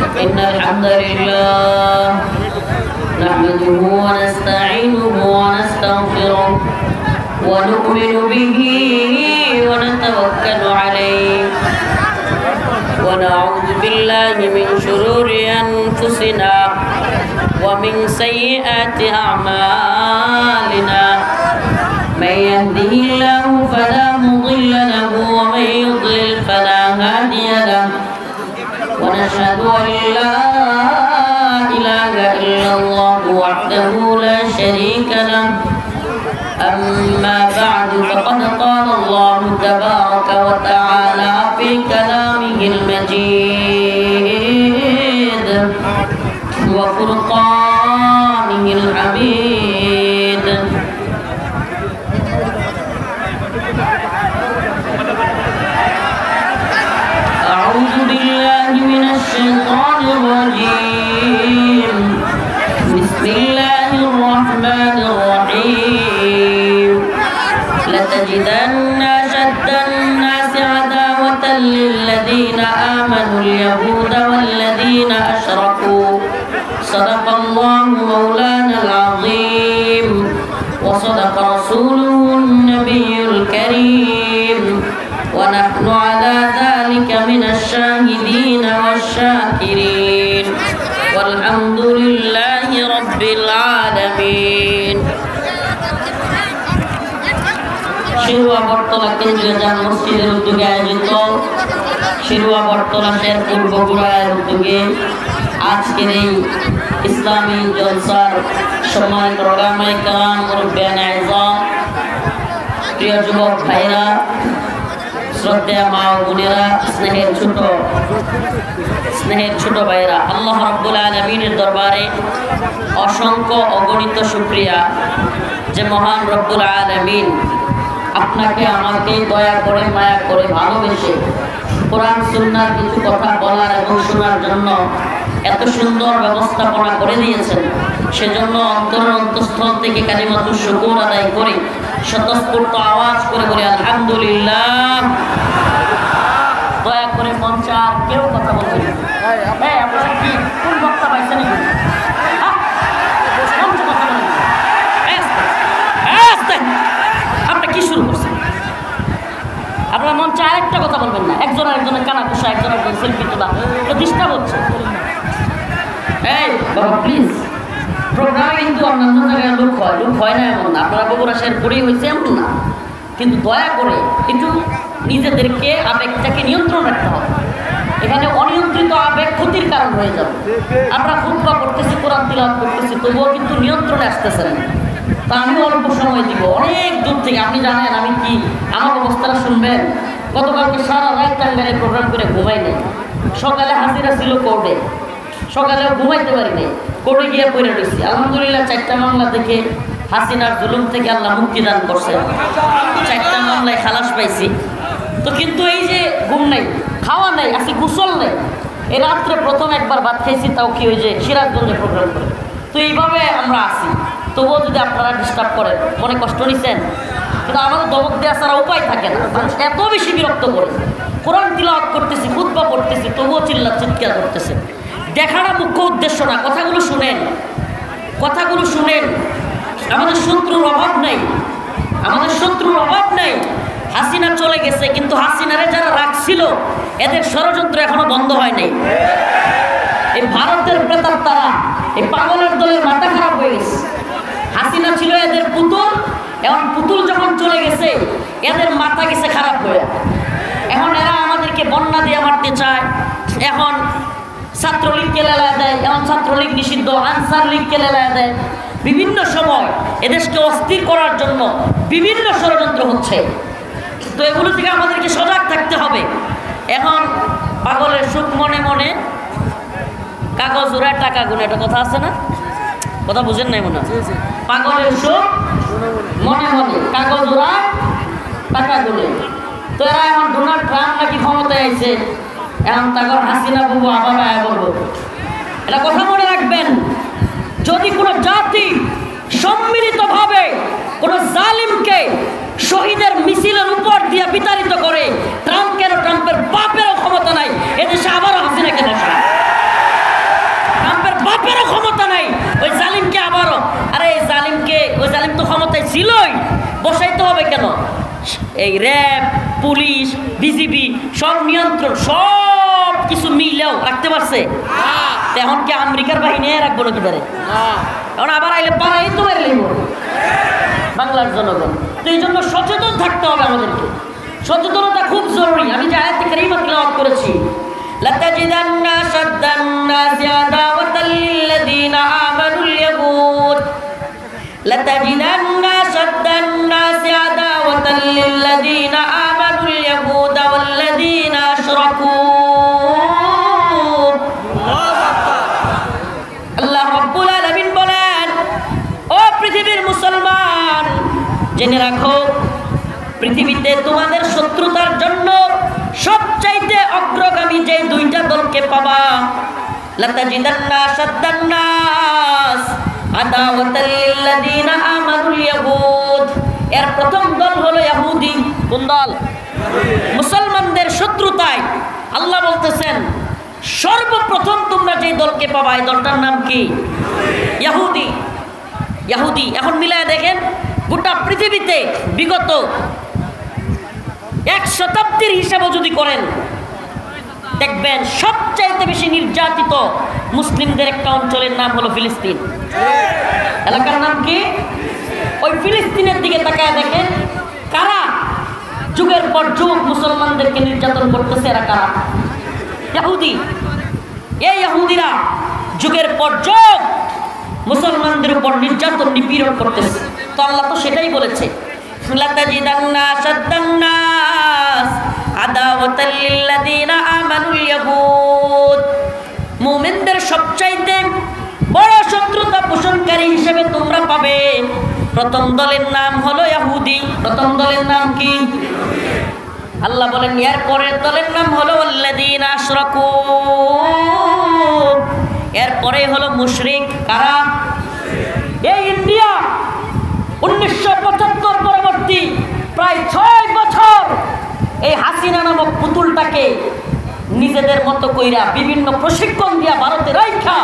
إن الحمد لله نحمده ونستعينه ونستغفره ونؤمن به ونتوكل عليه ونعوذ بالله من شرور أنفسنا ومن سيئات أعمالنا من يهده الله فلا مضل له ومن يضلل فلا هادي له ونشهد أن لا إله إلا الله وحده لا شريك له أما بعد فقد قال الله تبارك وتعالى في كلامه المجيد وفرقانه الحميد أعوذ بالله من الشيطان الرجيم بسم الله الرحمن الرحيم لتجدن أشد الناس عداوة للذين آمنوا اليهود والذين أشركوا صدق الله مولانا العظيم وصدق رسوله النبي الكريم ونحن على ذلك من الشاهدين والشاكرين والحمد لله رب العالمين শিরুয়া বটতলা কেন্দ্রীয় জামে মসজিদের উদ্যোগে আয়োজিত শিরুয়া বটতলা শেরপুর বগুড়ার উদ্যোগে আজকের এই ইসলামী জলসার সম্মানিত ওলামায়ে কেরাম মুরব্বিয়ানে আযম প্রিয় যুবক ভাইরা শ্রদ্ধেয় মা ও বোনেরা স্নেহের ছোট ভাইরা আল্লাহ রাব্বুল আলামিনের দরবারে অসংখ্য অগণিত শুকরিয়া যে মহান রব্বুল আলামিন আপনাকে আমাকে দয়া করে মায়া করে ভালোবেসে কোরআন সুন্নাহর কিছু কথা বলার এবং শোনার জন্য এত সুন্দর ব্যবস্থাপনা করে দিয়েছেন সেজন্য অন্তরের অন্তঃস্থল থেকে কালিমাতুশ শুকর আদায় করে স্বতঃস্ফূর্ত আওয়াজ করে বলি আলহামদুলিল্লাহ। দয়া করে মঞ্চে আর কেউ কথা বলবেন না। আপনারা কি কোন বক্তা পাইছেন? আপনি কি শুরু করছেন? আপনারা মঞ্চে আরেকটা কথা বলবেন না। একজন আরেকজনের কানা পোষা, একজন আরেকজন সেলফি তোলা, তো ডিস্টার্ব হচ্ছে। এই বাবা প্লিজ, প্রোগ্রামে কিন্তু অন্যান্য জায়গায় লোক হয় না এমন না, আপনারা বগুড়া শেরপুরেই হয়েছে এমন না, কিন্তু দয়া করে একটু নিজেদেরকে আবেগটাকে নিয়ন্ত্রণ রাখতে হবে। এখানে অনিয়ন্ত্রিত আবেগ ক্ষতির কারণ হয়ে যাবে। আমরা খুতবা করতেছি, কোরআন তিলাওয়াত করতেছি, তবুও কিন্তু নিয়ন্ত্রণে আসতেছে না। তা আমি অল্প সময় দিব, অনেক দূর থেকে। আপনি জানেন আমি কি, আমার অবস্থাটা শুনবেন। গতকালকে সারা রাত টাঙ্গাইলে প্রোগ্রাম করে ঘুমাই নেই। সকালে হাজিরা ছিল কোর্টে, সকালেও ঘুমাইতে পারি নাই, কোর্টে গিয়ে পড়ে রয়েছি। আলহামদুলিল্লাহ 4টা মামলা থেকে হাসিনার জুলুম থেকে আল্লাহ মুক্তি দান করছে। 4টা মামলায় খালাস পাইছি। তো কিন্তু এই যে ঘুম নাই, খাওয়া নাই, আজকে গোসল নেই। এই রাত্রে প্রথম একবার ভাত খাইছি, তাও কি ওই যে সিরাজগঞ্জে প্রোগ্রাম করে। তো এইভাবে আমরা আসি, তবুও যদি আপনারা ডিস্টার্ব করেন মনে কষ্ট নিচ্ছেন, কিন্তু আমাদের দমক দেওয়া ছাড়া উপায় থাকে না। মানুষ এত বেশি বিরক্ত করে, কোরআন তিলাওয়াত করতেছি, খুতবা পড়তেছি, তবুও চিৎকার করতেছে। দেখাটা মুখ্য উদ্দেশ্য না। কথাগুলো শুনেন, কথাগুলো শুনেন। আমাদের শত্রুর অভাব নেই, আমাদের শত্রুর অভাব নেই। হাসিনা চলে গেছে, কিন্তু হাসিনারে যারা রাখছিল এদের ষড়যন্ত্র এখনো বন্ধ হয় নাই। এই ভারতের প্রেতার তারা, এই পাগলের দলের মাথা খারাপ হয়ে গেছে। হাসিনা ছিল এদের পুতুল, এখন পুতুল যখন চলে গেছে এদের মাথা গেছে খারাপ হয়ে। এখন এরা আমাদেরকে বন্যা দিয়ে মারতে চায়, এখন ছাত্রলীগকে লেলায় দেয়, এখন ছাত্রলীগ নিষিদ্ধ, আনসার লীগকে লেলায় দেয়। বিভিন্ন সময় এদেশকে অস্থির করার জন্য বিভিন্ন ষড়যন্ত্র হচ্ছে। তো এগুলো থেকে আমাদেরকে সজাগ থাকতে হবে। এখন পাগলের সুখ মনে মনে, কাগজ উড়ায় টাকা গুনে, একটা কথা আছে না? কথা বুঝেন নাই মনে হয়। পাগলের সুখ মনে মনে, কাগজ উড়ায় টাকা গুনে। তো এরা এখন ডোনাল্ড ট্রাম্প নাকি ক্ষমতায় আইছে, এখন তাকে হাসিনা বাবু আবার আয়া বলবো। এটা কথা মনে রাখবেন, যদি কোনো জাতি সম্মিলিতভাবে কোনো জালিমকে শহীদের মিছিলের উপর দিয়ে বিতাড়িত করে, ট্রাম্পের বাপেরও ক্ষমতা নাই এদেশে আবারও হাসিনাকে বসায়। বসাইতে হবে কেন? এই র্যাব, পুলিশ, বিজিবি সব নিয়ন্ত্রণ সব কিছু মিলেও রাখতে পারছে? এখন কি আমেরিকার বাহিনী রাখবো নাকি তারে? এখন আবার আইলে পাড়াই তো মেরে লাগবো বাংলার জনগণ। তো এই জন্য সচেতন থাকতে হবে আমাদেরকে, সচেতনতা খুব জরুরি। আমি যে আয়াতে কারিমা তিলাওয়াত করেছি, লাতাজিদান্না শাদ্দান-নাসি আদাওয়াতাল লিল্লাযীনা আমানুল ইয়াহুদ, লাতাজিদান্না শাদ্দান-নাসি আদাওয়াতাল লিল্লাযীনা আমানুল ইয়াহুদ ওয়াল্লাযীনা আশরাকু। আল্লাহ রাব্বুল আলামিন বলেন, ও পৃথিবীর মুসলমান, জেনে রাখো পৃথিবীতে তোমাদের শত্রুতার জন্য সবচাইতে অগ্রগামী যে দুইটা দলকে পাবা, লাতাজিদান্না আশাদ্দান-নাস আদাওয়াতাল লিল্লাযীনা আমানুল ইয়াহুদ। এর প্রথম দল হলো ইহুদি। কোন দল? মুসলমানদের শত্রুতায় আল্লাহ বলতেছেন সর্বপ্রথম তোমরা যে দলকে পাবা এই দলটার নাম কি? ইহুদি। ইহুদি। এখন মিলায় দেখেন গোটা পৃথিবীতে বিগত 1 শতাব্দীর হিসাবও যদি করেন দেখবেন সবচাইতে বেশি নির্যাতিত মুসলিমদের একটা অঞ্চলের নাম হলো ফিলিস্তিন। এলাকার নাম কি? ওই ফিলিস্তিনের দিকে তাকায় দেখেন কারা যুগের পর যুগ মুসলমানদেরকে নির্যাতন করতেছে। এরা কারা? ইহুদি। এই ইহুদিরা যুগের পর যুগ মুসলমানদের উপর নির্যাতন নিপীড়ন করতেছে। তো আল্লাহ তো সেটাই বলেছে, লাতাজিদান্না আশাদ্দান-নাস আদাওয়াতাল লিল্লাযীনা আমানুল ইয়াহুদ। মুমিনদের সবচাইতে বড় শত্রুতা পোষণকারী হিসেবে তোমরা পাবে প্রথম দলের নাম হলো ইহুদি। প্রথম দলের নাম কি? আল্লাহ বলেন এর পরের দলের নাম হলো আল্লাযীনা আশরাকু। এরপরে হলো মুশরিক। কারা? এই ইন্ডিয়া 1975 পরবর্তী প্রায় 6 বছর এই হাসিনা নামক পুতুলটাকে নিজেদের মতো কইরা বিভিন্ন প্রশিক্ষণ দিয়া ভারতে রাইখা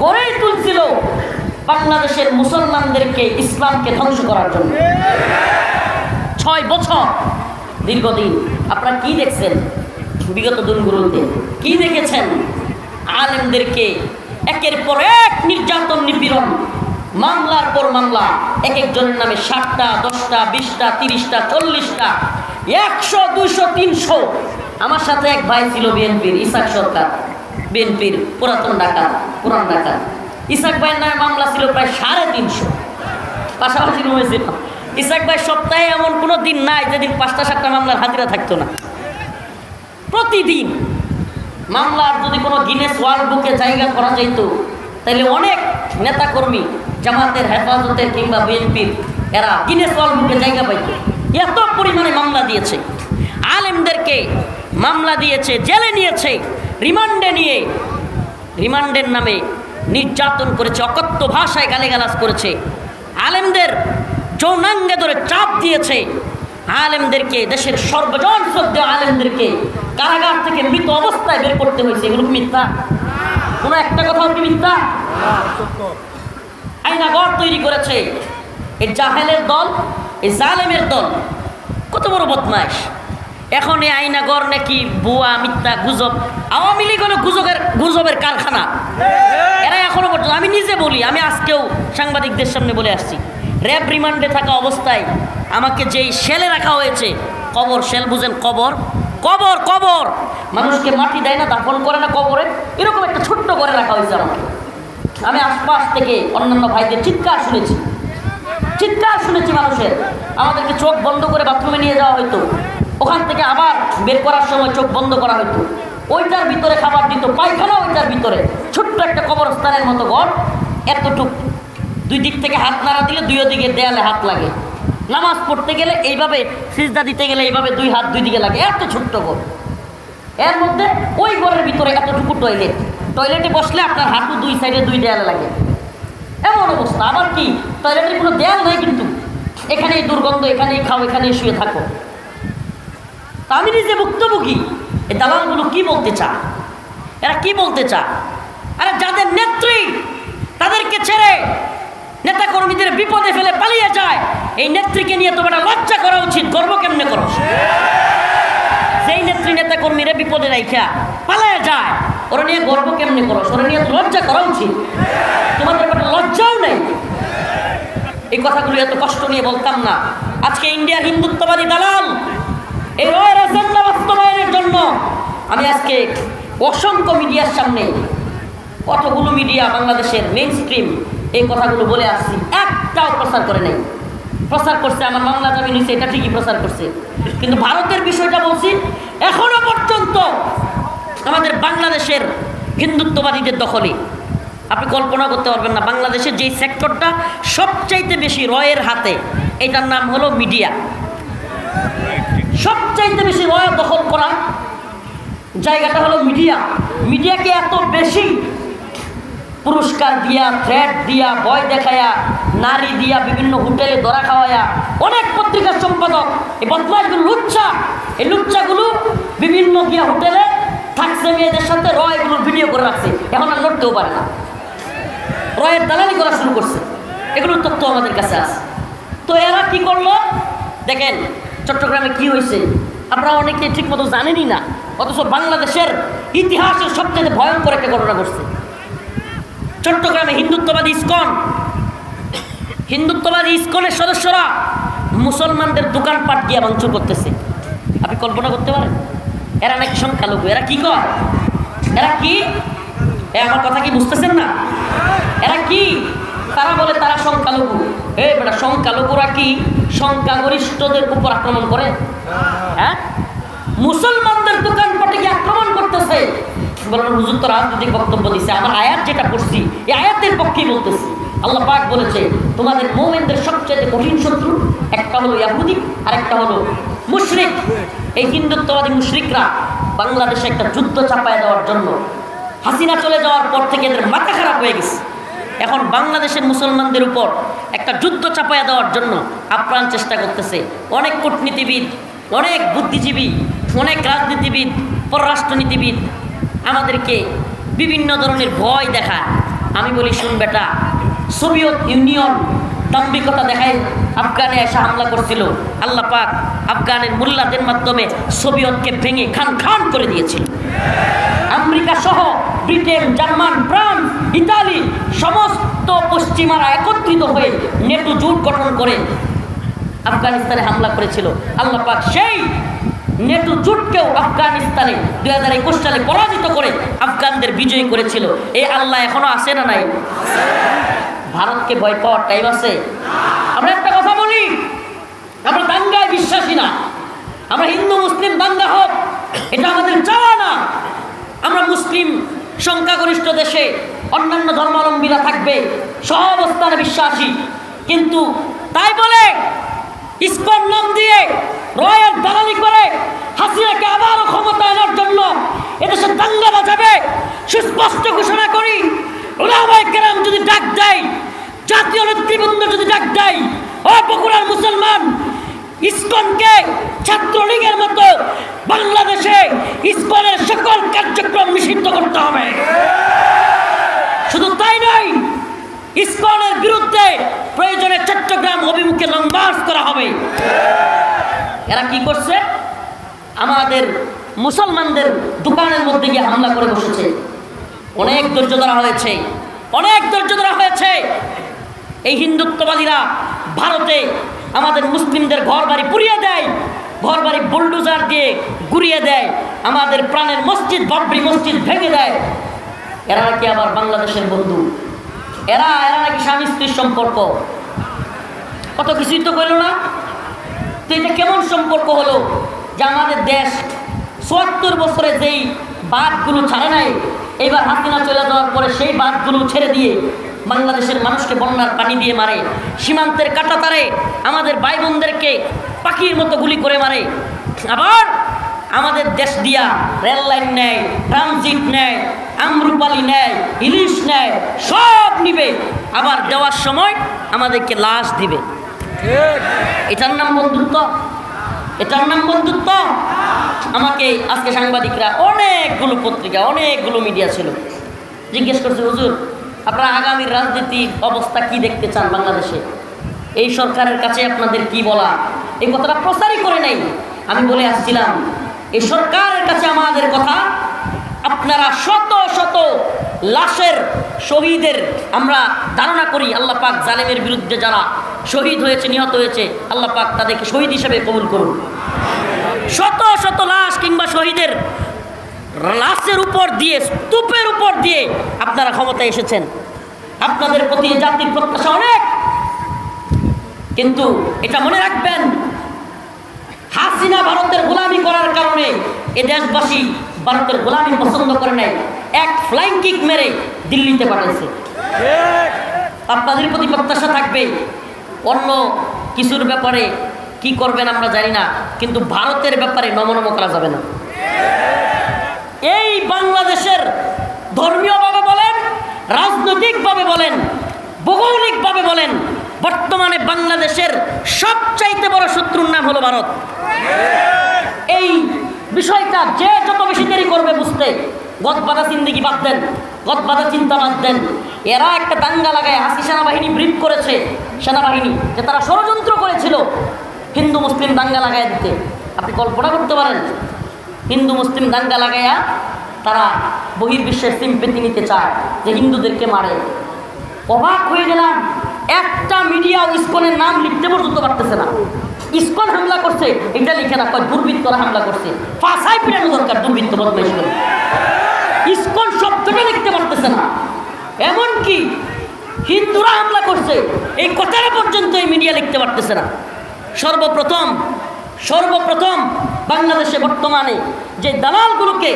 গড়েই তুলছিল বাংলাদেশের মুসলমানদেরকে, ইসলামকে ধ্বংস করার জন্য। 6 বছর দীর্ঘদিন। আপনারা কি দেখছেন বিগত দিনগুলোতে? কি দেখেছেন? আলেমদেরকে একের পর এক নির্যাতন নিপীড়ন, মামলার পর মামলা, এক একজনের নামে 7টা 10টা 20টা 30টা 40টা 100 200 300। আমার সাথে এক ভাই ছিল বিএনপির, ইসাক সরকার, বিএনপির পুরাতন ডাকাত, পুরান ডাকাত। ইসাক ভাইয়ের নামে মামলা ছিল প্রায় 350, পাশাপাশি হয়েছিল। ইসাক ভাই সপ্তাহে এমন কোনো দিন নাই যেদিন 5টা 7টা মামলার হাজিরা থাকতো না। প্রতিদিন মামলার যদি কোনো গিনেস ওয়ার্ল্ড বুকে জায়গা করা যেত তাহলে অনেক নেতাকর্মী জামাতের, হেফাজতের কিংবা বিএনপির এরা গিনেস ওয়ার্ল্ড বুকে জায়গা পাইত। এত পরিমাণে মামলা দিয়েছে, আলেমদেরকে মামলা দিয়েছে, জেলে নিয়েছে, রিমান্ডে নিয়ে রিমান্ডের নামে নির্যাতন করেছে, অকথ্য ভাষায় গালিগালাজ করেছে, আলেমদের যৌনাঙ্গে ধরে চাপ দিয়েছে, আলেমদেরকে, দেশের সর্বজন শ্রদ্ধেয় আলেমদেরকে কারাগার থেকে মৃত অবস্থায় বের করতে হয়েছে। এগুলো মিথ্যা? কোনো একটা কথাও কি মিথ্যা? আয়নাঘর তৈরি করেছে এই জাহেলের দল, এই জালেমের দল। কত বড় বদমাইশ! এখন এই আয়নাঘর নাকি বুয়া, মিথ্যা, গুজব। আওয়ামী লীগ হলো গুজবের কারখানা। এরা এখনো পর্যন্ত, আমি নিজে বলি, আমি আজকেও সাংবাদিকদের সামনে বলে আসছি, র্যাব রিমান্ডে থাকা অবস্থায় আমাকে যেই সেলে রাখা হয়েছে, কবর সেল, বুঝেন? কবর কবর কবর মানুষকে মাটি দেয় না, দাফন করে না কবরে, এরকম একটা ছোট্ট করে রাখা হয়েছে আমাকে। আমি আশপাশ থেকে অন্যান্য ভাইদের চিৎকার শুনেছি, চিৎকার শুনেছি মানুষের। আমাদেরকে চোখ বন্ধ করে বাথরুমে নিয়ে যাওয়া হতো, ওখান থেকে আবার বের করার সময় চোখ বন্ধ করা হতো। ওইটার ভিতরে খাবার দিত, পায়খানা ওইটার ভিতরে, ছোট্ট একটা কবরস্থানের মতো ঘর, এতটুক। দুই দিক থেকে হাত নাড়া দিলে দুই দিকে দেয়ালে হাত লাগে। নামাজ পড়তে গেলে এইভাবে, সিজদা দিতে গেলে এইভাবে 2 হাত 2 দিকে লাগে, এত ছোট্ট ঘর। এর মধ্যে ওই ঘরের ভিতরে এতটুকু টয়লেট, টয়লেটে বসলে আপনার হাঁটু 2 সাইডে 2 দেয়ালে লাগে, এমন অবস্থা। আবার কি, টয়লেটের কোনো দেয়াল নাই, কিন্তু এখানেই দুর্গন্ধ, এখানেই খাও, এখানেই শুয়ে থাকো। তা আমি নিজে ভুক্তভোগী। এই দালালগুলো কি বলতে চায়? এরা কি বলতে চায়? আরে যাদের নেত্রী তাদেরকে ছেড়ে নেতা কর্মীদের বিপদে ফেলে পালিয়ে যায়, এই নেত্রীকে নিয়ে তোমার লজ্জা করা উচিত। গর্ব কেমনে করো? যেই নেত্রী নেতা কর্মীরা বিপদে রাইখা পালিয়ে যায়, ওরা নিয়ে গর্ব কেমনে করো? ওরা নিয়ে লজ্জা করা উচিত। তোমাদের একটা লজ্জাও নেই। এই কথাগুলো এত কষ্ট নিয়ে বলতাম না। আজকে ইন্ডিয়ার হিন্দুত্ববাদী দালাল এই রয়ের এজেন্ডা বাস্তবায়নের জন্য আমি আজকে অসংখ্য মিডিয়ার সামনে, কতগুলো মিডিয়া বাংলাদেশের মেইন স্ট্রিম এই কথাগুলো বলে আসছি, একটাও প্রচার করে নেই। প্রচার করছে আমার বাংলা জামিন হয়েছে, এটা ঠিকই প্রচার করছে, কিন্তু ভারতের বিষয়টা বলছি এখনো পর্যন্ত আমাদের বাংলাদেশের হিন্দুত্ববাদীদের দখলে। আপনি কল্পনা করতে পারবেন না, বাংলাদেশের যেই সেক্টরটা সবচাইতে বেশি রয়ের হাতে, এটার নাম হলো মিডিয়া। সবচাইতে বেশি রয় দখল করা জায়গাটা হলো মিডিয়া। মিডিয়াকে এত বেশি পুরস্কার দিয়া, থ্রেট দিয়া, ভয় দেখায়া, নারী দিয়া, বিভিন্ন হোটেলে ধরা খাওয়ায়া, অনেক পত্রিকার সম্পাদক এই বদমাশগুলো লুচ্চা, এই লুচ্চাগুলো বিভিন্ন গিয়া হোটেলে থাকছে মেয়েদের সাথে, রয়গুলোর ভিডিও করে রাখছে, এখন আর লড়তেও পারে না, রয়ের দালালি করা শুরু করছে। এগুলোর তথ্য আমাদের কাছে আছে। তো এরা কি করলো দেখেন, চট্টগ্রামে কি হয়েছে আপনারা অনেকে ঠিক মতো জানেনই না, অথচ বাংলাদেশের ইতিহাসের সবচেয়ে ভয়ঙ্কর একটা ঘটনা ঘটছে। চট্টগ্রামে হিন্দুত্ববাদী ইসকনের সদস্যরা মুসলমানদের দোকানপাট গিয়ে ভাঙচুর করতেছে। আপনি কল্পনা করতে পারেন? এরা নাকি সংখ্যালঘু। এরা কি কর? এরা কি? আমার কথা কি বুঝতেছেন না? এরা কি? তারা বলে তারা সংখ্যালঘু। বেটা, সংখ্যালঘুরা কি সংখ্যাগরিষ্ঠদের উপর আক্রমণ করে? হ্যাঁ, মুসলমানদের দোকানপাটে গিয়ে আক্রমণ করতেছে। বলেন হুজুর তো রাজনৈতিক বক্তব্য দিচ্ছে, আমার আয়াত যেটা পড়ছি এই আয়াতের পক্ষেই বলতেছি। আল্লাহ পাক বলেছে তোমাদের মুমিনদের সবচেয়ে কঠিন শত্রু একটা হলো ইহুদি আর একটা হলো মুশরিক। এই হিন্দুত্ববাদী মুশরিকরা বাংলাদেশে একটা যুদ্ধ চাপায় দেওয়ার জন্য, হাসিনা চলে যাওয়ার পর থেকে এদের মাথা খারাপ হয়ে গেছে। এখন বাংলাদেশের মুসলমানদের উপর একটা যুদ্ধ চাপায়া দেওয়ার জন্য আপ্রাণ চেষ্টা করতেছে। অনেক কূটনীতিবিদ, অনেক বুদ্ধিজীবী, অনেক রাজনীতিবিদ, পররাষ্ট্রনীতিবিদ আমাদেরকে বিভিন্ন ধরনের ভয় দেখায়। আমি বলি শুন বেটা, সোভিয়েত ইউনিয়ন দাম্ভিকতা দেখায় আফগানে এসে হামলা করছিল। আল্লাহ পাক আফগানের মোল্লাদের মাধ্যমে সোভিয়েতকে ভেঙে খান খান করে দিয়েছিল। আমেরিকা সহ ব্রিটেন, জার্মান, ফ্রান্স, ইতালি সমস্ত পশ্চিমারা একত্রিত হয়ে নেটো জোট গঠন করে আফগানিস্তানে হামলা করেছিল। আল্লাহ পাক সেই নেটো জোটকেও আফগানিস্তানে 2021 সালে পরাজিত করে আফগানদের বিজয়ী করেছিল। এই আল্লাহ এখনো আছে না নাই? ভারতকে ভয় পাওয়ার টাইম আছে? আমরা একটা কথা বলি, আমরা দাঙ্গায় বিশ্বাসী না। আমরা হিন্দু মুসলিম দাঙ্গা হোক এটা আমাদের চাওয়া না। আমরা মুসলিম সংখ্যাগরিষ্ঠ দেশে অন্যান্য ধর্মাবলম্বীরা থাকবে, সহ অবস্থানে বিশ্বাসী, কিন্তু তাই বলে ইসকন নাম দিয়ে রয়ের দালালি করে হাসিনাকে আবারও ক্ষমতা আনার জন্য এদেশে দাঙ্গা বাজাবে সুস্পষ্ট ঘোষণা করি। ওলামায়ে কেরাম যদি ডাক দেয়, জাতীয় নেতৃবৃন্দ যদি ডাক দেয়, ও বগুড়ার মুসলমান, ইসকনকে ছাত্রলীগের মতো বাংলাদেশে ইসকনের সকল কার্যক্রম নিষিদ্ধ করতে হবে। শুধু তাই নয়, ইসকনের বিরুদ্ধে প্রয়োজনে চট্টগ্রাম অভিমুখে লং মার্চ করা হবে। এরা কি করছে? আমাদের মুসলমানদের দোকানের মধ্যে গিয়ে হামলা করে বসেছে। অনেক ধৈর্য ধরা হয়েছে, অনেক ধৈর্য ধরা হয়েছে। এই হিন্দুত্ববাদীরা ভারতে আমাদের মুসলিমদের ঘর বাড়ি পুড়িয়ে দেয়, ঘর বাড়ি বুলডোজার দিয়ে গুড়িয়ে দেয়, আমাদের প্রাণের মসজিদ, বাবরি মসজিদ ভেঙে দেয়। এরা নাকি আবার বাংলাদেশের বন্ধু, এরা নাকি স্বামী স্ত্রীর সম্পর্ক। কত কিছুই তো করল না। তো এটা কেমন সম্পর্ক হলো যে আমাদের দেশ ৭৪ বছরে যেই বাঁধগুলো ছাড়ে নাই, এবার হাসিনা চলে যাওয়ার পরে সেই বাঁধগুলো ছেড়ে দিয়ে বাংলাদেশের মানুষকে বন্যার পানি দিয়ে মারে, সীমান্তের কাঁটাতারে আমাদের ভাই বোনদেরকে পাখির মতো গুলি করে মারে। আবার আমাদের দেশ দিয়া রেল লাইন নেয়, ট্রানজিট নেয়, আমরুপালি নেয়, ইলিশ নেয়, সব নিবে। আবার দেওয়ার সময় আমাদেরকে লাশ দিবে। এটার নাম বন্ধুত্ব? এটার নাম বন্ধুত্ব? আমাকে আজকে সাংবাদিকরা, অনেকগুলো পত্রিকা, অনেকগুলো মিডিয়া ছিল, জিজ্ঞেস করছে হুজুর আপনারা আগামীর রাজনীতির অবস্থা কি দেখতে চান বাংলাদেশে? এই সরকারের কাছে আপনাদের কি বলা? এই কথাটা প্রচারই করে নাই। আমি বলে আসছিলাম এই সরকারের কাছে আমাদের কথা, আপনারা শত শত লাশের শহীদের আমরা ধারণা করি আল্লাহ পাক জালেমের বিরুদ্ধে যারা শহীদ হয়েছে, নিহত হয়েছে, আল্লাহ পাক তাদেরকে শহীদ হিসেবে কবুল করুন। শত শত লাশ কিংবা শহীদের লাশের উপর দিয়ে, স্তূপের উপর দিয়ে আপনারা ক্ষমতায় এসেছেন। আপনাদের প্রতি জাতির প্রত্যাশা অনেক, কিন্তু এটা মনে রাখবেন, হাসিনা ভারতের গোলামি করার কারণে এ দেশবাসী ভারতের গোলামি পছন্দ করে নাই, এক ফ্লাইং কিক মেরে দিল্লিতে পাঠাইছে। আপনাদের প্রতি প্রত্যাশা থাকবে, অন্য কিছুর ব্যাপারে কি করবেন আমরা জানি না, কিন্তু ভারতের ব্যাপারে নমনম করা যাবে না। এই বাংলাদেশের ধর্মীয়ভাবে বলেন, রাজনৈতিকভাবে বলেন, ভৌগোলিকভাবে বলেন, বর্তমানে বাংলাদেশের সবচাইতে বড় শত্রুর নাম হলো ভারত। এই বিষয়টা যে যত বেশি দেরি করবে বুঝতে, গদবাধা জিন্দেগি বাদ দেন, গদবাধা চিন্তা বাদ দেন। এরা একটা দাঙ্গা লাগায়, হাসি সেনাবাহিনী ব্রিফ করেছে, সেনাবাহিনী যে তারা ষড়যন্ত্র করেছিল হিন্দু মুসলিম দাঙ্গা লাগাই দিতে। আপনি কল্পনা করতে পারেন, হিন্দু মুসলিম দাঙ্গা লাগাইয়া তারা বহির্বিশ্বের সিম্পেথি নিতে চায় যে হিন্দুদেরকে মারে। অবাক হয়ে গেলাম, একটা মিডিয়া ইসকনের নাম লিখতে পর্যন্ত পারতেছে না। ইসকন হামলা করছে এটা লিখে না, কয় দুর্বৃত্তরা হামলা করছে। ফাঁসাই পিটানো দরকার দুর্বৃত্ত বদমাইশ করে। ইসকন শব্দটা লিখতে পারতেছে না, এমনকি হিন্দুরা হামলা করছে এই কথাটা পর্যন্ত এই মিডিয়া লিখতে পারতেছে না। সর্বপ্রথম বাংলাদেশে বর্তমানে যে দালালগুলোকে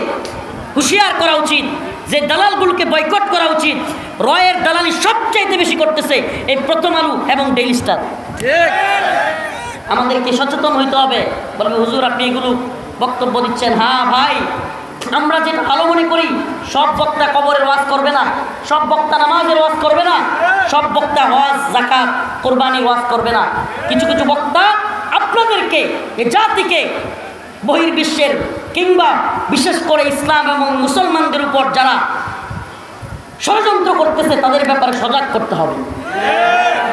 হুঁশিয়ার করা উচিত, যে দালালগুলোকে বয়কট করা উচিত, রয়ের দালালি সবচাইতে বেশি করতেছে এই প্রথম আলো এবং ডেইলি স্টার। আমাদেরকে সচেতন হইতে হবে। বলবে হুজুর আপনি এগুলো বক্তব্য দিচ্ছেন, হ্যাঁ ভাই, আমরা যেটা ভালো মনে করি, সব বক্তা কবরের ওয়াজ করবে না, সব বক্তা নামাজের ওয়াজ করবে না, সব বক্তা হজ যাকাত কোরবানির ওয়াজ করবে না। কিছু কিছু বক্তা আপনাদেরকে, এ জাতিকে, বহির্বিশ্বের কিংবা বিশেষ করে ইসলাম এবং মুসলমানদের উপর যারা ষড়যন্ত্র করতেছে তাদের ব্যাপারে সজাগ করতে হবে।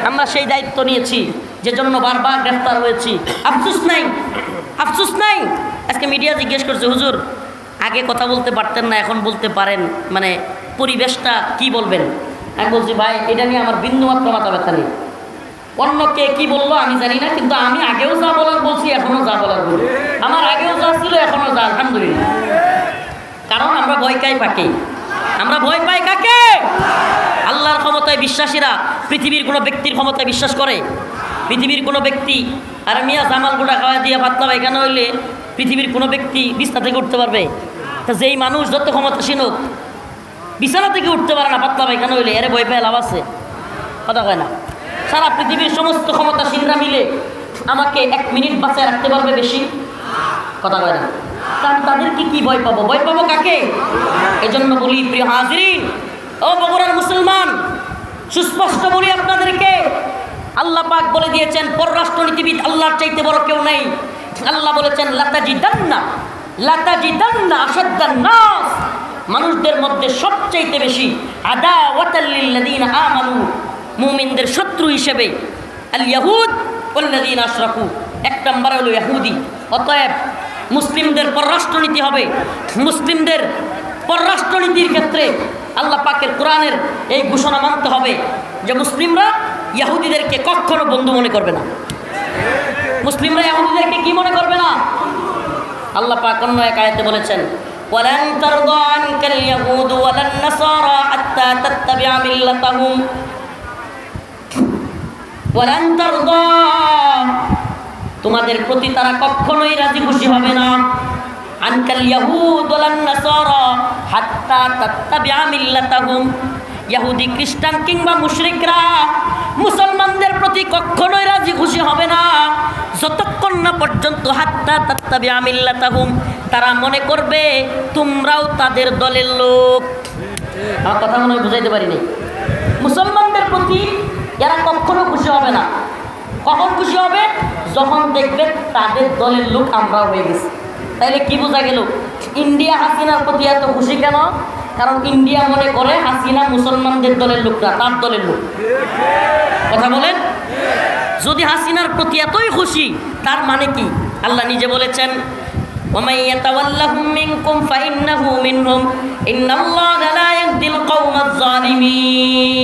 আমরা সেই দায়িত্ব নিয়েছি, যে জন্য বারবার গ্রেফতার হয়েছি। আফসোস নাই। আজকে মিডিয়া জিজ্ঞেস করছে, হুজুর আগে কথা বলতে পারতেন না, এখন বলতে পারেন, মানে পরিবেশটা কি বলবেন? আমি বলছি ভাই, এটা নিয়ে আমার বিন্দুমাত্র মাথা ব্যথা নেই। অন্য কে কি বললো আমি জানি না, কিন্তু আমি আগেও যা বলার বলছি, এখনো যা বলার বলি। আমার আগেও যা ছিল, এখনো যা, আলহামদুলিল্লাহ। কারণ আমরা ভয় পাই কাকে? আমরা ভয় পাই কাকে? আল্লাহর ক্ষমতায় বিশ্বাসীরা পৃথিবীর কোনো ব্যক্তির ক্ষমতায় বিশ্বাস করে? পৃথিবীর কোনো ব্যক্তি, আর মিয়া জামাল গোটা খাওয়া দিয়ে পাতলা পায়খানা হইলে পৃথিবীর কোনো ব্যক্তি বিছনা থেকে উঠতে পারবে? তা যেই মানুষ যত ক্ষমতাসীন হোক, বিছানা থেকে উঠতে পারে না পাতলা পায়খানা হইলে, এরে ভয় পেয়ে লাভ আছে? কথা কয় না। সারা পৃথিবীর সমস্ত ক্ষমতাসীনরা মিলে আমাকে 1 মিনিট বাঁচায় রাখতে পারবে বেশি? কথা কয় না। কারণ তাদেরকে কি ভয় পাবো? ভয় পাবো কাকে? এজন্য বলি প্রিয় হাজিরিন, ও বগুড়ার মুসলমান, সুস্পষ্ট বলি আপনাদেরকে, আল্লাহ পাক বলে দিয়েছেন পররাষ্ট্রনীতিবিদ আল্লাহর চাইতে বড় কেউ নেই। আল্লাহ বলেছেন লাতাজিদান্না আশাদ্দান নাস, মানুষদের মধ্যে সবচাইতে বেশি আদাওয়াতাল লিল্লাযিনা আমানু, মুমিনদের শত্রু হিসেবে আল ইয়াহুদ ওয়াল্লাযিনা আশরাকু, 1 নম্বর হলো ইহুদি। অতএব মুসলিমদের পররাষ্ট্রনীতি হবে, মুসলিমদের পররাষ্ট্রনীতির ক্ষেত্রে আল্লাহ পাকের কোরআনের এই ঘোষণা মানতে হবে যে মুসলিমরা ইহুদিদেরকে কখনো বন্ধু মনে করবে না। মুসলিমরা ইহুদিদেরকে কি মনে করবে না? আল্লাহ পাক অন্য এক আয়াতে বলেছেন, ওয়ালান তারদা আনকাল ইয়াহুদ ওয়ালান নাসারা হাত্তা তাত্তাবিআ মিল্লাতাহুম, ওয়ালান তারদা, তোমাদের প্রতি তারা কখনোই রাজি খুশি হবে না, আনকাল ইয়াহুদ ওয়ালান নাসারা হাত্তা তাত্তাবিআ মিল্লাতাহুম, ইহুদি খ্রিস্টান কিংবা মুশরিকরা মুসলমানদের প্রতি কখনোই রাজি খুশি হবে না যতক্ষণ না পর্যন্ত হাত্তা তাত্তাবিআ মিল্লাতাহুম, তারা মনে করবে তোমরাও তাদের দলের লোক। আমার কথা মনে হয় বুঝাইতে পারিনি। মুসলমানদের প্রতি এরা কখনো খুশি হবে না। কখন খুশি হবে? যখন দেখবে তাদের দলের লোক আমরাও হয়ে গেছি। তাইলে কি বোঝা গেল? ইন্ডিয়া হাসিনার প্রতি এত খুশি কেন? কারণ ইন্ডিয়া মনে করে হাসিনা মুসলমানদের দলের লোক না, তার দলের লোক। কথা বলেন, যদি হাসিনার প্রতি এতই খুশি তার মানে কি? আল্লাহ নিজে বলেছেন وَمَن يَتَوَلَّهُم مِّنكُمْ فَإِنَّهُ مِنْهُمْ إِنَّ اللَّهَ لَا يَهْدِي الْقَوْمَ الظَّالِمِينَ।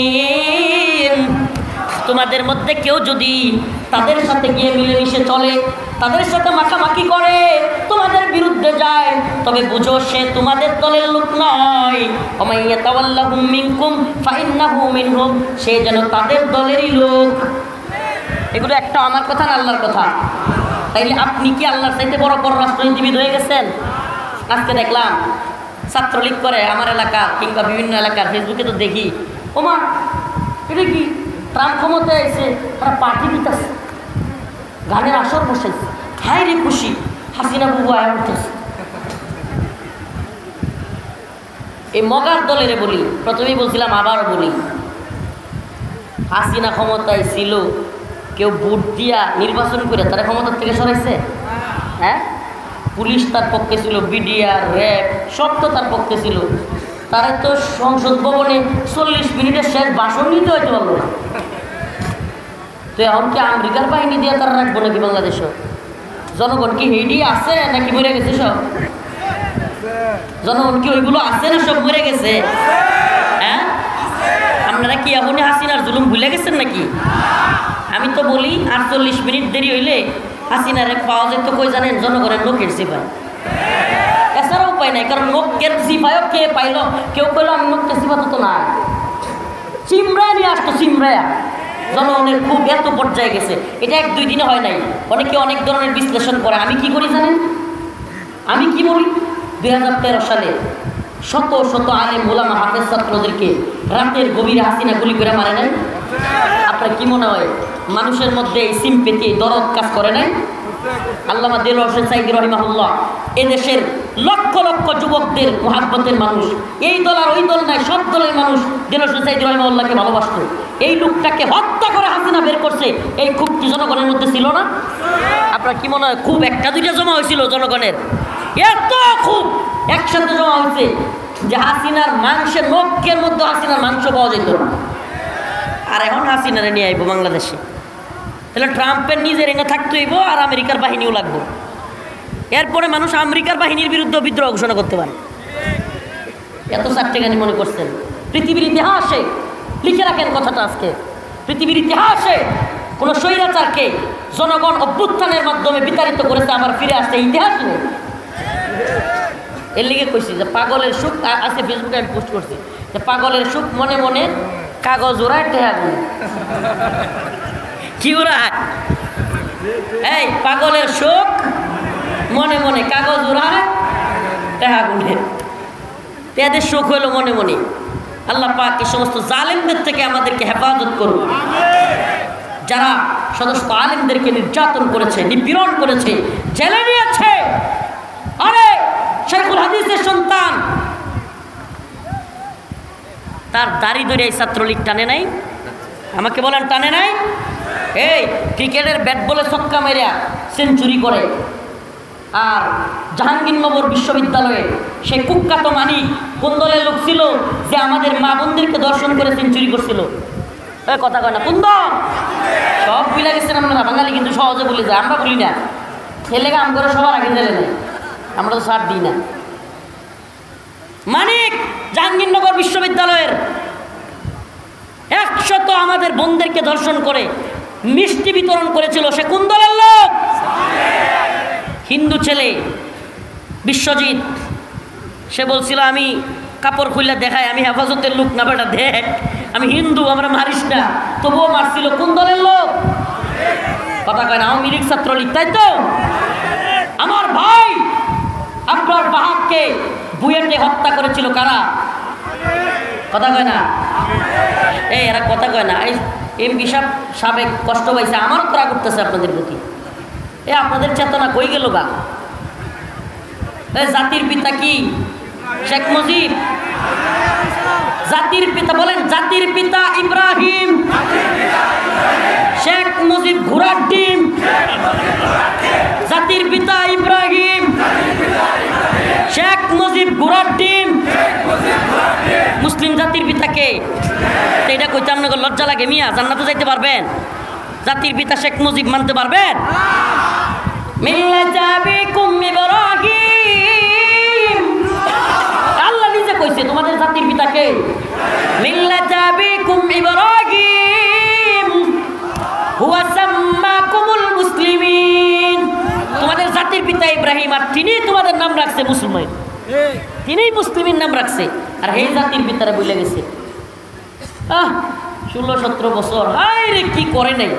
তোমাদের মধ্যে কেউ যদি তাদের সাথে গিয়ে মিলেমিশে চলে, তাদের সাথে মাখামাখি করে, তোমাদের বিরুদ্ধে যায়, তবে বুঝো সে তোমাদের দলের লোক নয়। وَمَن يَتَوَلَّهُم مِّنكُمْ فَإِنَّهُ مِنْهُمْ, সে যেন তাদের দলেরই লোক। এগুলো একটা আমার কথা না আল্লাহর কথা। তাইলে আপনি কি আল্লাহর চাইতে বড় পররাষ্ট্রনীতিবিদ হয়ে গেছেন? আজকে দেখলাম ছাত্রলীগ করে আমার এলাকা কিংবা বিভিন্ন এলাকার ফেসবুকে তো দেখি, ওমা এটা কি ট্রাম্প ক্ষমতায় এসে তারা পার্টি দিতেছে, গানের আসর বসাইছে, হায় রে খুশি, হাসিনা বুবু আয়া উঠতেছে। এই মগার দলের বলি, প্রথমেই বলছিলাম আবারও বলি, হাসিনা ক্ষমতায় ছিল, কেউ ভোট দিয়া নির্বাচন করে তারা ক্ষমতার থেকে সরাইছে? হ্যাঁ, পুলিশ তার পক্ষে ছিল, বিডিআর, র্যাব সব তো তার পক্ষে ছিল। তারা তো সংসদ ভবনে 40 মিনিটের শেষ ভাষণ নিতে হয়তো পারলো না। তো এখন কি আমেরিকার বাহিনী দিয়ে তারা রাখবো নাকি বাংলাদেশও? জনগণ কি হেডি আছে নাকি মরে গেছে সব? জনগণ কি ওইগুলো আছে না সব মরে গেছে? হ্যাঁ, আপনারা কি এখনই হাসিনার জুলুম ভুলে গেছেন নাকি? আমি তো বলি 48 মিনিট দেরি হইলে হাসিনারে পাওয়া যেত কই জানেন? জনগণের লোকের সিপাই। এছাড়া উপায় নাই, কারণ লোকের সিপাইও কে পাইল? কেউ কইল আমি লোককে সিপাতো তো না, চিমড়ায় নিয়ে আসতো, চিমড়ায়া। জনগণের খুব এত পর্যায়ে গেছে, এটা 1-2 দিনে হয় নাই। অনেকে অনেক ধরনের বিশ্লেষণ করে। আমি কি করি জানেন? আমি কি বলি, 2013 সালে শত শত আলেম ওলামা হাফেজ ছাত্রদেরকে রাতের গভীরে হাসিনা গুলি করে মারে নাই? আপনার কি মনে হয় মানুষের মধ্যে এই সিম্পেথি, দরদ কাজ করে নাই? আল্লামা দেলোয়ার হোসেন সাঈদী রাহিমাহুল্লাহ এদেশের লক্ষ লক্ষ যুবকদের মহাব্বতের মানুষ, এই দল আর ওই দল নাই, সব দলের মানুষ দেলোয়ার হোসেন সাঈদী রাহিমাহুল্লাহকে ভালোবাসত। এই লোকটাকে হত্যা করে হাসিনা বের করছে, এই খুব কি জনগণের মধ্যে ছিল না? আপনার কি মনে হয় খুব 1-2টা জমা হয়েছিল জনগণের? এত খুব একসাথে জমা হয়েছে যে হাসিনার মাংসের নখের মধ্যে হাসিনার মাংস পাওয়া যেত না। আর এখন হাসিনারে নিয়ে আইব বাংলাদেশে, তাহলে ট্রাম্পের নিজের এনে থাকতে হইব আর আমেরিকার বাহিনীও লাগবে। এরপরে মানুষ আমেরিকার বাহিনীর বিরুদ্ধে বিদ্রোহ ঘোষণা করতে পারে। এত চারটেখানি মনে করছেন? পৃথিবীর ইতিহাসে লিখে রাখেন কথাটা আজকে, পৃথিবীর ইতিহাসে কোন স্বৈরাচারকে জনগণ অভ্যুত্থানের মাধ্যমে বিতাড়িত করেছে আবার ফিরে আসছে ইতিহাস নেই। এর লিগে কইছি যে পাগলের সুখ, আজকে ফেসবুকে আমি পোস্ট করছি যে পাগলের সুখ মনে মনে কাগজ ওড়ায় টেহা গুনে। কি ওড়ায়? এই পাগলের সুখ মনে মনে কাগজ ওড়ায় টেহা গুনে। এদের সুখ হইল মনে মনে। আল্লাহ পাক এই সমস্ত জালেমদের থেকে আমাদেরকে হেফাজত করুন, যারা সমস্ত আলেমদেরকে নির্যাতন করেছে, নিপীড়ন করেছে, জেলে নিয়েছে। আরে শেখুল হাদিসের সন্তান, তার দাড়ি ধরে এই ছাত্রলীগ টানে নাই? আমাকে বলেন টানে নাই? এই ক্রিকেটের ব্যাট বলে ছক্কা মেরা সেঞ্চুরি করে। আর জাহাঙ্গীরনগর বিশ্ববিদ্যালয়ে সেই কুখ্যাত মানিক কোন দলের লোক ছিল যে আমাদের মা বোনদেরকে দর্শন করে সেঞ্চুরি করছিল? কথা কয় না, কোন দল? সব ভুলে গেছেন আপনারা। বাঙালি কিন্তু সহজে বলে যায়, আমরা বলি না। ছেলেকে আম করে সবার আগে জেলে নেয়, আমরা তো ছাড় দিই না। মানিক জাহাঙ্গীরনগর বিশ্ববিদ্যালয়ের 100 আমাদের বোনদেরকে ধর্ষণ করে মিষ্টি বিতরণ করেছিল। সে কোন দলের লোক? হিন্দু ছেলে বিশ্বজিৎ। সে বলছিল আমি কাপড় খুললে দেখায় আমি হেফাজতের লোক না, বেটা দেখ আমি হিন্দু, আমরা মারিস না। তবুও মারছিল। কোন দলের লোক? কথা কয় না, আওয়ামী লীগ ছাত্রলীগ, তাই তো? আমার ভাই আপনার বাহাককে বুয়েটে হত্যা করেছিল কারা? কথা কয় না। এই এরা কথা কয় না। এই এমপি সাবেক কষ্ট পাইছে, আমারও তোরা করতেছে আপনাদের প্রতি। এ আপনাদের চেতনা কই গেল গা? জাতির পিতা কি? শেখ মুজিব। জাতির পিতা বলেন, জাতির পিতা ইব্রাহিম। শেখ মুজিব ঘোড়ার ডিম। জাতির পিতা ইব্রাহিম, শেখ মুজিব ঘোড়ার ডিম। মুসলিম জাতির পিতাকে এটা কইতে আপনাকে লজ্জা লাগে মিয়া? জান্নাতে যাইতে পারবেন? জাতির পিতা শেখ মুজিব মানতে পারবেন? আল্লাহ নিজে কইছে তোমাদের জাতির পিতাকে মিল্লাত আবিকুম ইব্রাহিম হুয়া সাম্মাকুমুল মুসলিমিন। তোমাদের জাতির পিতা ইব্রাহিম, আর তিনি তোমাদের নাম রাখছে মুসলমান। তিনিই মুসলিমের নাম রাখছে, আর এই জাতির পিতারা বলে গেছে 16-17 বছর হায় রে কি করে নাই।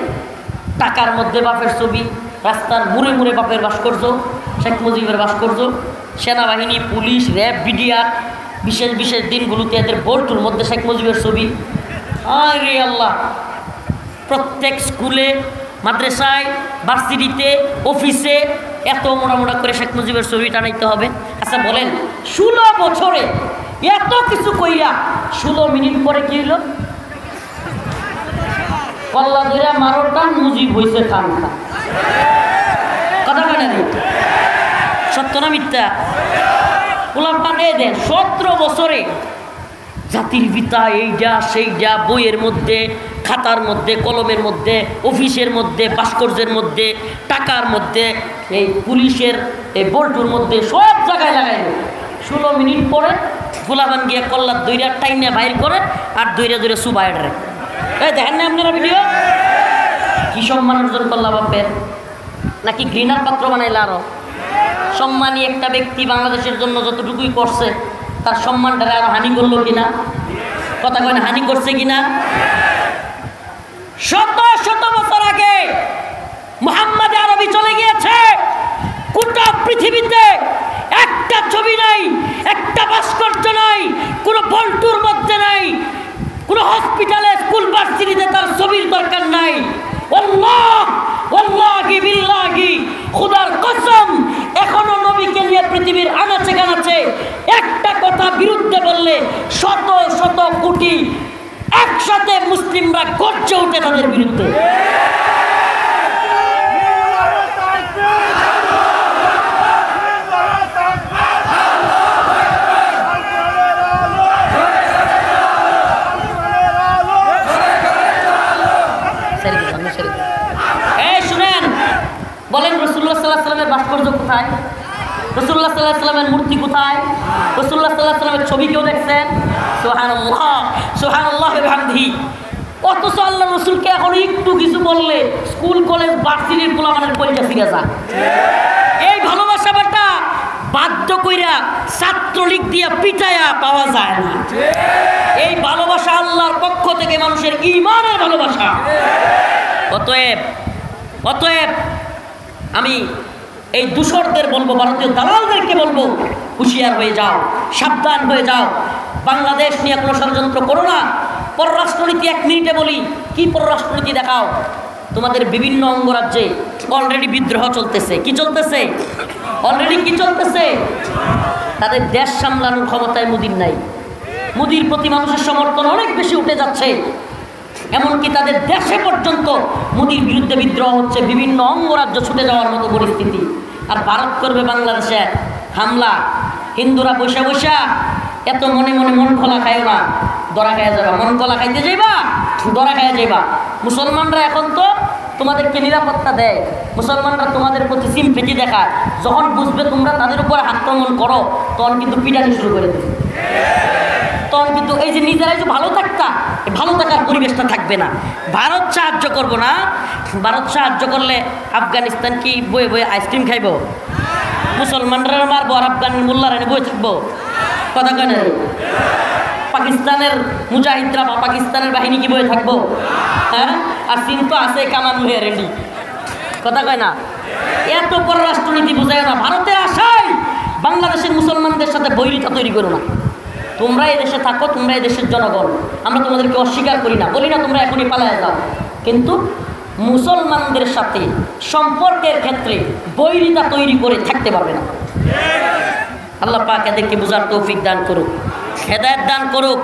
টাকার মধ্যে বাপের ছবি, রাস্তার মুড়ে মুড়ে বাপের ভাস্কর্য, শেখ মুজিবের ভাস্কর্য, সেনাবাহিনী, পুলিশ, র্যাব, বিডিআর, বিশেষ বিশেষ দিনগুলোতে এদের বোর্ডের মধ্যে শেখ মুজিবের ছবি। আরে আল্লাহ, প্রত্যেক স্কুলে, মাদ্রাসায়, ভার্সিটিতে, অফিসে এত মোটা মোটা করে শেখ মুজিবের ছবি টানাইতে হবে। আচ্ছা বলেন, 16 বছরে এত কিছু কইয়া 16 মিনিট পরে কি হইল? কল্লা ধরে মারো টান, মুজিব হয়েছে খান খা। কথা কেন সত্য না মিথ্যা? ওলার পানে দেন 17 বছরে জাতির পিতা এইটা সেইটা বইয়ের মধ্যে, খাতার মধ্যে, কলমের মধ্যে, অফিসের মধ্যে, ভাস্কর্যের মধ্যে, টাকার মধ্যে, এই পুলিশের এই বোল্টুর মধ্যে সব জায়গায় লাগাইল। 16 মিনিট পরে গোলাবান গিয়ে কল্লার দইরা টাইনে বাইর করে আর দইরা দইরা সুবাইডারে। এই দেখেন না আপনারা ভিডিও? কি সম্মান অর্জন করলা বাপের? নাকি ঘৃণার পাত্র বানাইলা? আরো সম্মানী একটা ব্যক্তি বাংলাদেশের জন্য যতটুকুই করছে তার সম্মানটা আরো হানি করলো কিনা? কথা কয় না, হানি করছে কিনা? শত শত বছর আগে মুহাম্মদ আরবি চলে গিয়েছে, গোটা পৃথিবীতে একটা ছবি নাই, একটা ভাস্কর্য নাই, কোনো বল্টুর মধ্যে নাই, কোনো হসপিটালে, স্কুল, ভার্সিটিতে তার ছবির দরকার নাই। আল্লাহ ওয়াল্লাহি বিল্লাহি, খোদার কসম, এখনো নবীকে নিয়ে পৃথিবীর আনাচে কানাচে একটা কথা বিরুদ্ধে বললে শত শত কোটি একসাথে মুসলিমরা গর্জে উঠে তাদের বিরুদ্ধে। শুনেন, বলেন রাসূলুল্লাহ সাল্লাল্লাহু আলাইহি ওয়াসাল্লামের ভাস্কর্য কোথায়? রাসূলুল্লাহ সাল্লাল্লাহু আলাইহি ওয়াসাল্লামের মূর্তি কোথায়? রাসূলুল্লাহ সাল্লাল্লাহু আলাইহি ওয়াসাল্লামের ছবি কেউ দেখছেন? সুবহানাল্লাহ, সুবহানাল্লাহ ওয়া বিহামদিহি। অথচ আল্লাহ রসুলকে এখন একটু কিছু বললে স্কুল, কলেজ, ভার্সিটির পোলাপানের পরীক্ষা ফিরে যায়। এই ভালোবাসা বেটা বাধ্য কইরা ছাত্রলীগ দিয়া পিটায়া পাওয়া যায় না। এই ভালোবাসা আল্লাহর পক্ষ থেকে মানুষের ঈমানের ভালোবাসা। অতএব আমি এই দূষরদের বলবো, ভারতীয় দালালদেরকে বলবো, হুঁশিয়ার হয়ে যাও, সাবধান হয়ে যাও। বাংলাদেশ নিয়ে কোনো ষড়যন্ত্র করো না। পররাষ্ট্রনীতি 1 মিনিটে বলি, কি পররাষ্ট্রনীতি দেখাও? তোমাদের বিভিন্ন অঙ্গরাজ্যে অলরেডি বিদ্রোহ চলতেছে। কি চলতেছে? অলরেডি কি চলতেছে? তাদের দেশ সামলানোর ক্ষমতায় মোদির নাই। মোদির প্রতি মানুষের সমর্থন অনেক বেশি উঠে যাচ্ছে, এমনকি তাদের দেশে পর্যন্ত মোদির বিরুদ্ধে বিদ্রোহ হচ্ছে, বিভিন্ন অঙ্গরাজ্য ছুটে যাওয়ার মতো পরিস্থিতি। আর ভারত করবে বাংলাদেশে হামলা। হিন্দুরা বসে বসা এত মনে মনে মন খোলা খাইও না, দরা খাইয়া যাবা। মন খোলা খাইতে যাইবা, দরা খাইয়া যাইবা। মুসলমানরা এখন তো তোমাদেরকে নিরাপত্তা দেয়, মুসলমানরা তোমাদের প্রতি সিম্পেথি দেখায়। যখন বুঝবে তোমরা তাদের উপর আক্রমণ করো, তখন কিন্তু পিটানি শুরু করে দেবে। তখন কিন্তু এই যে নিজেরাই যে ভালো থাকতা, ভালো থাকার পরিবেশটা থাকবে না। ভারত সাহায্য করবো না। ভারত সাহায্য করলে আফগানিস্তান কি বয়ে বয়ে আইসক্রিম খাইব? মুসলমানরা মারবো আর আফগানের মোল্লারা বয়ে থাকবো? কথা কেন? পাকিস্তানের মুজাহিদরা বা পাকিস্তানের বাহিনী কি বয়ে থাকবো? হ্যাঁ, আর চীন তো আছে কামান হয়ে রেডি। কথা কয় না? এত পররাষ্ট্রনীতি বোঝায় না। ভারতের আশায় বাংলাদেশের মুসলমানদের সাথে বৈরিতা তৈরি করো না। তোমরা এই দেশে থাকো, তোমরা এই দেশের জনগণ, আমরা তোমাদেরকে অস্বীকার করি না, বলি না তোমরা এখনই পালায় যাও। কিন্তু মুসলমানদের সাথে সম্পর্কের ক্ষেত্রে বৈরিতা তৈরি করে থাকতে পারবে না। আল্লাহ পাক এদেরকে বোঝার তৌফিক দান করুক, হেদায়েত দান করুক।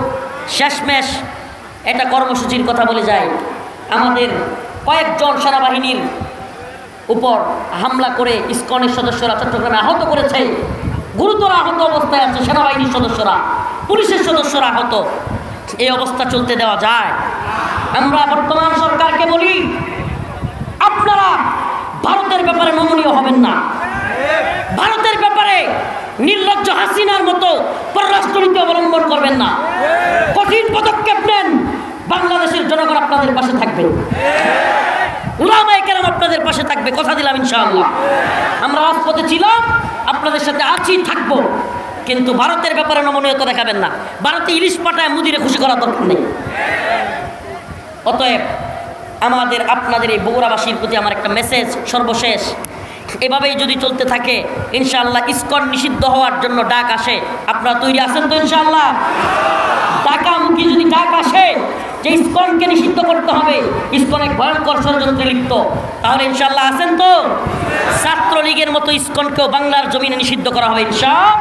শেষমেশ একটা কর্মসূচির কথা বলে যায়। আমাদের কয়েকজন সেনাবাহিনীর উপর হামলা করে ইসকনের সদস্যরা চট্টগ্রামে আহত করেছে। গুরুতর আহত অবস্থায় আছে সেনাবাহিনীর সদস্যরা, পুলিশের সদস্যরা আহত। এই অবস্থা চলতে দেওয়া যায়? আমরা বর্তমান সরকারকে বলি, আপনারা ভারতের ব্যাপারে নমনীয় হবেন না, ভারতের ব্যাপারে নির্লজ্জ হাসিনার মতো পররাষ্ট্রনীতি অবলম্বন করবেন না, কঠিন পদক্ষেপ নেন। বাংলাদেশের জনগণ আপনাদের পাশে থাকবে, উলামায়ে কেরাম আপনাদের পাশে থাকবে, কথা দিলাম ইনশাআল্লাহ। আমরা রাজপথে ছিলাম, আপনাদের সাথে আছি, থাকবো, কিন্তু ভারতের ব্যাপারে নমনীয়তা দেখাবেন না। ভারতে ইলিশ পাঠায় মুদিরে খুশি করার দরকার নেই। অতএব আমাদের আপনাদের এই বগুড়াবাসীর প্রতি আমার একটা মেসেজ সর্বশেষ, এভাবেই যদি চলতে থাকে ইনশাআল্লাহ ইসকন নিষিদ্ধ হওয়ার জন্য ডাক আসে, আপনারা তৈরি আছেন তো ইনশাআল্লাহ? ডাকামুখী যদি ডাক আসে যে ইসকনকে নিষিদ্ধ করতে হবে, ইসকন এক ভয়ঙ্কর ষড়যন্ত্রে লিপ্ত, তাহলে ইনশাআল্লাহ আছেন তো? ছাত্রলীগের মতো ইসকনকেও বাংলার জমিনে নিষিদ্ধ করা হবে ইনশাআল্লাহ।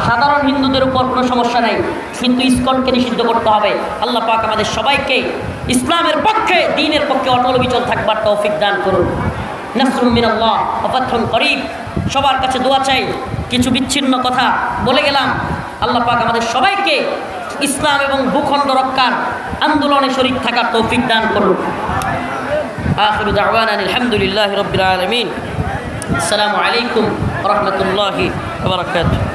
সাধারণ হিন্দুদের উপর কোনো সমস্যা নাই, কিন্তু ইসকনকে নিষিদ্ধ করতে হবে। আল্লাহ পাক আমাদের সবাইকে ইসলামের পক্ষে, দ্বীনের পক্ষে অটল বিচল থাকবার তৌফিক দান করুন। নাসরুম মিনাল্লাহ ওয়া ফাতহুন করিব। সবার কাছে দোয়া চাই। কিছু বিচ্ছিন্ন কথা বলে গেলাম, আল্লাহ পাক আমাদের সবাইকে ইসলাম এবং ভূখণ্ড রক্ষার আন্দোলনে শরীক থাকার তৌফিক দান করুন। আখিরু দাওয়ানা আলহামদুলিল্লাহি রাব্বিল আলামিন। আসসালামু আলাইকুম ওয়া রাহমাতুল্লাহি ওয়া বারাকাতুহু।